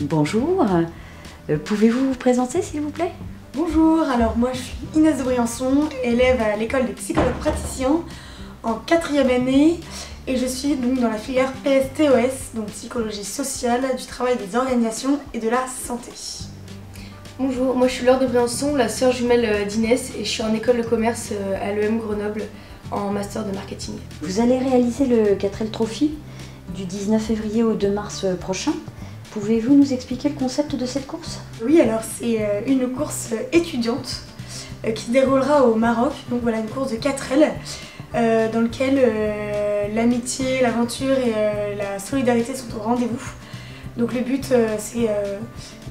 Bonjour, pouvez-vous vous présenter s'il vous plaît? Bonjour, alors moi je suis Inès de Briançon, élève à l'école des psychologues praticiens en 4e année et je suis donc dans la filière PSTOS, donc psychologie sociale, du travail des organisations et de la santé. Bonjour, moi je suis Laure de Briançon, la sœur jumelle d'Inès et je suis en école de commerce à l'EM Grenoble en master de marketing. Vous allez réaliser le 4L Trophy du 19 février au 2 mars prochain. Pouvez-vous nous expliquer le concept de cette course? Oui, alors c'est une course étudiante qui se déroulera au Maroc, donc voilà une course de 4L dans laquelle l'amitié, l'aventure et la solidarité sont au rendez-vous. Donc le but c'est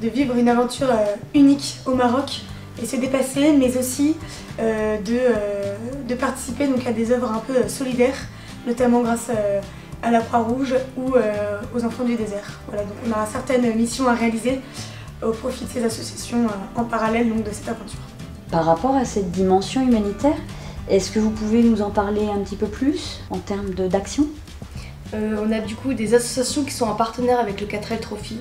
de vivre une aventure unique au Maroc et se dépasser, mais aussi de participer donc à des œuvres un peu solidaires, notamment grâce à la Croix-Rouge ou aux Enfants du désert. Voilà, donc on aura certaines missions à réaliser au profit de ces associations en parallèle donc, de cette aventure. Par rapport à cette dimension humanitaire, est-ce que vous pouvez nous en parler un petit peu plus en termes d'action? On a du coup des associations qui sont en partenaire avec le 4L Trophy,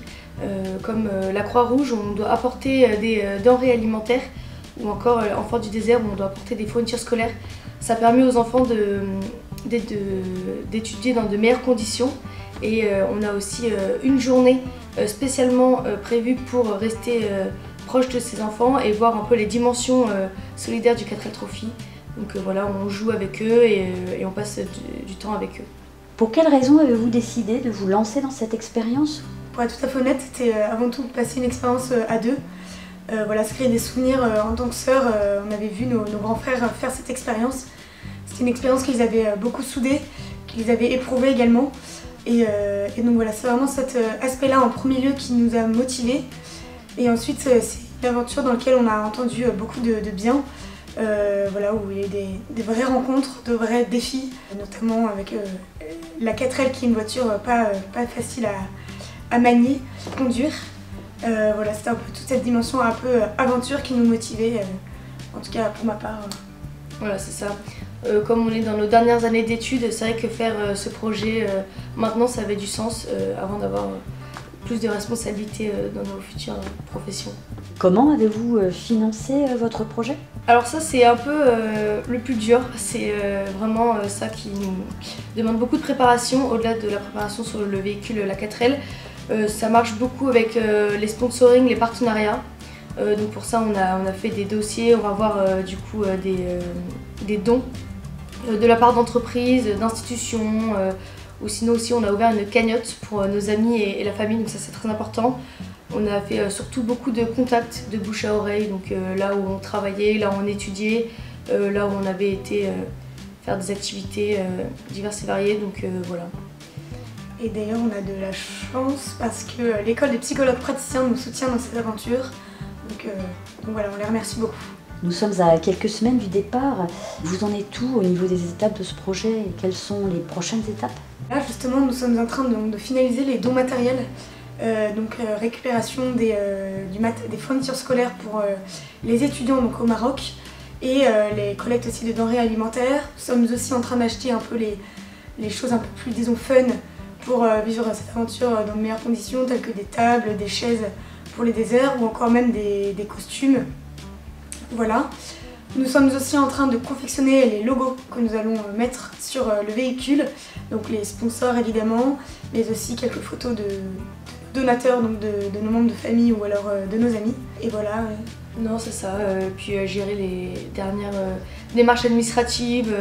comme la Croix-Rouge où on doit apporter des denrées alimentaires, ou encore Enfants du désert où on doit apporter des fournitures scolaires. Ça permet aux enfants d'étudier dans de meilleures conditions et on a aussi une journée spécialement prévue pour rester proche de ces enfants et voir un peu les dimensions solidaires du 4L Trophy. Donc voilà, on joue avec eux et on passe du temps avec eux. Pour quelle raison avez-vous décidé de vous lancer dans cette expérience? Pour être tout à fait honnête, c'était avant tout de passer une expérience à deux. Voilà, se créer des souvenirs en tant que sœurs. On avait vu nos grands frères faire cette expérience. C'était une expérience qu'ils avaient beaucoup soudée, qu'ils avaient éprouvée également. Et donc voilà, c'est vraiment cet aspect-là en premier lieu qui nous a motivés. Et ensuite, c'est une aventure dans laquelle on a entendu beaucoup de bien. Voilà, où il y a eu des vraies rencontres, de vrais défis, notamment avec la 4L qui est une voiture pas facile à manier, conduire. Voilà, c'était un peu toute cette dimension un peu aventure qui nous motivait, en tout cas pour ma part. Voilà, c'est ça. Comme on est dans nos dernières années d'études, c'est vrai que faire ce projet maintenant ça avait du sens avant d'avoir plus de responsabilités dans nos futures professions. Comment avez-vous financé votre projet? Alors ça c'est un peu le plus dur, c'est vraiment ça qui nous demande beaucoup de préparation, au-delà de la préparation sur le véhicule, la 4L. Ça marche beaucoup avec les sponsorings, les partenariats. Donc pour ça on a fait des dossiers, on va voir du coup des dons de la part d'entreprises, d'institutions, ou sinon aussi on a ouvert une cagnotte pour nos amis et la famille, donc ça c'est très important. On a fait surtout beaucoup de contacts de bouche à oreille, donc là où on travaillait, là où on étudiait, là où on avait été faire des activités diverses et variées, donc voilà. Et d'ailleurs on a de la chance parce que l'école des psychologues praticiens nous soutient dans cette aventure. Donc voilà, on les remercie beaucoup. Nous sommes à quelques semaines du départ. Vous en êtes où au niveau des étapes de ce projet et quelles sont les prochaines étapes? Là justement nous sommes en train de finaliser les dons matériels, récupération des fournitures scolaires pour les étudiants donc, au Maroc et les collectes aussi de denrées alimentaires. Nous sommes aussi en train d'acheter un peu les choses un peu plus disons fun pour vivre cette aventure dans de meilleures conditions, telles que des tables, des chaises pour les déserts ou encore même des costumes. Voilà. Nous sommes aussi en train de confectionner les logos que nous allons mettre sur le véhicule, donc les sponsors évidemment, mais aussi quelques photos de donateurs, donc de nos membres de famille ou alors de nos amis. Et voilà. Non, c'est ça. Puis gérer les dernières démarches administratives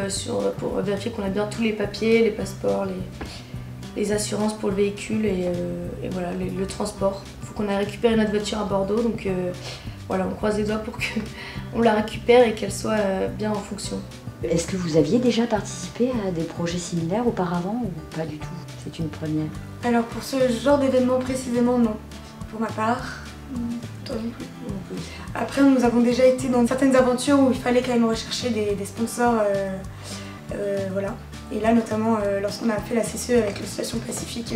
pour vérifier qu'on a bien tous les papiers, les passeports, les assurances pour le véhicule et voilà, le transport. Il faut qu'on aille récupérer notre voiture à Bordeaux, donc voilà, on croise les doigts pour qu'on la récupère et qu'elle soit bien en fonction. Est-ce que vous aviez déjà participé à des projets similaires auparavant ou pas du tout? C'est une première. Alors pour ce genre d'événement précisément, non. Pour ma part, toi non plus. Non plus. Après, nous avons déjà été dans certaines aventures où il fallait quand même rechercher des sponsors, voilà. Et là, notamment, lorsqu'on a fait la CCE avec l'association Pacifique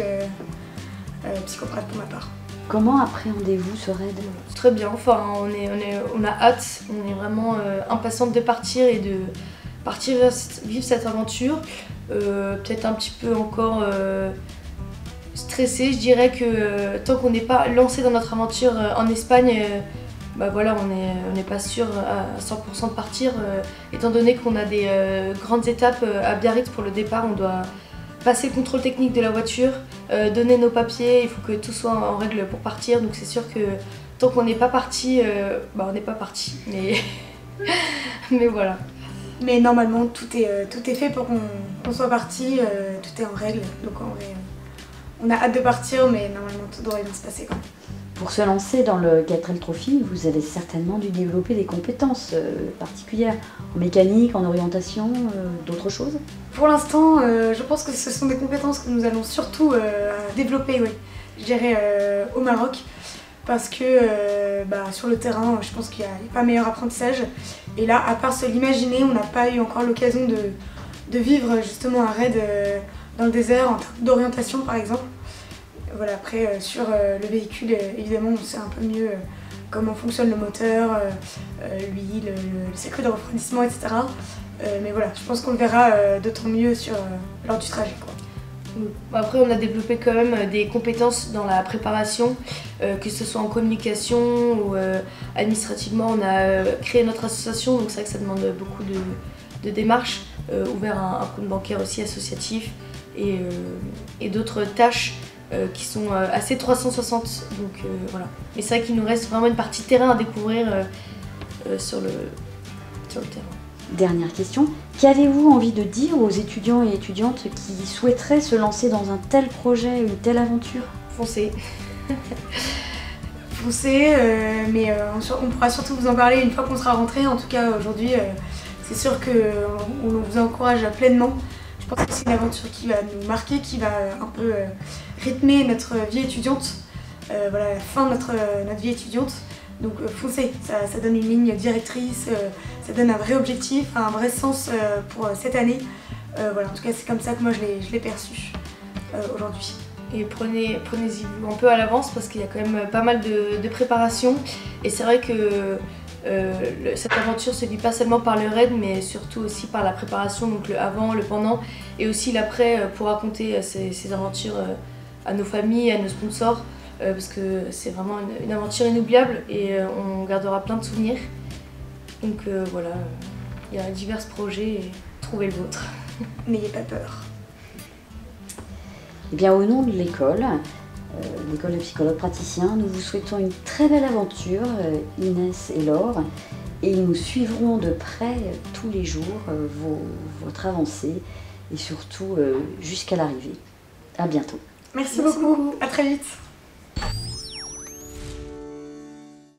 Psychoprate pour ma part. Comment appréhendez-vous ce raid? Très bien, enfin, on a hâte, on est vraiment impatiente de partir et de vivre cette aventure. Peut-être un petit peu encore stressé. Je dirais que tant qu'on n'est pas lancé dans notre aventure en Espagne, bah voilà, on n'est pas sûr à 100% de partir. Étant donné qu'on a des grandes étapes à Biarritz pour le départ, on doit passer le contrôle technique de la voiture, donner nos papiers, il faut que tout soit en règle pour partir. Donc c'est sûr que tant qu'on n'est pas parti, bah on n'est pas parti. Mais voilà. Mais normalement, tout est fait pour qu'on soit parti, tout est en règle. Donc en vrai, on a hâte de partir, mais normalement tout devrait bien se passer quand même. Pour se lancer dans le Catrel Trophy, vous avez certainement dû développer des compétences particulières en mécanique, en orientation, d'autres choses? Pour l'instant, je pense que ce sont des compétences que nous allons surtout développer, oui, je dirais au Maroc. Parce que sur le terrain, je pense qu'il n'y a pas meilleur apprentissage. Et là, à part se l'imaginer, on n'a pas eu encore l'occasion de vivre justement un raid dans le désert en termes d'orientation par exemple. Voilà, après, sur le véhicule, évidemment, on sait un peu mieux comment fonctionne le moteur, l'huile, le circuit de refroidissement, etc. Mais voilà, je pense qu'on le verra d'autant mieux lors du trajet, quoi. Après, on a développé quand même des compétences dans la préparation, que ce soit en communication ou administrativement. On a créé notre association, donc c'est vrai que ça demande beaucoup de démarches, ouvert un compte bancaire aussi associatif et d'autres tâches qui sont assez 360. Donc voilà. Mais c'est vrai qu'il nous reste vraiment une partie terrain à découvrir sur le terrain. Dernière question, qu'avez-vous envie de dire aux étudiants et étudiantes qui souhaiteraient se lancer dans un tel projet, une telle aventure? Foncez. Foncez, mais on pourra surtout vous en parler une fois qu'on sera rentré. En tout cas, aujourd'hui, c'est sûr qu'on vous encourage pleinement. Je pense que c'est une aventure qui va nous marquer, qui va un peu rythmer notre vie étudiante, voilà, la fin de notre vie étudiante. Donc foncez, ça donne une ligne directrice, ça donne un vrai objectif, un vrai sens pour cette année. Voilà, en tout cas c'est comme ça que moi je l'ai perçu aujourd'hui. Et prenez-y un peu à l'avance parce qu'il y a quand même pas mal de préparation. Et c'est vrai que cette aventure se vit pas seulement par le raid mais surtout aussi par la préparation, donc le avant, le pendant et aussi l'après pour raconter ces aventures à nos familles, à nos sponsors. Parce que c'est vraiment une aventure inoubliable et on gardera plein de souvenirs. Donc voilà, il y a divers projets et trouvez le vôtre. N'ayez pas peur. Eh bien, au nom de l'école de psychologues praticiens, nous vous souhaitons une très belle aventure, Inès et Laure, et nous suivrons de près tous les jours votre avancée et surtout jusqu'à l'arrivée. À bientôt. Merci beaucoup, à très vite.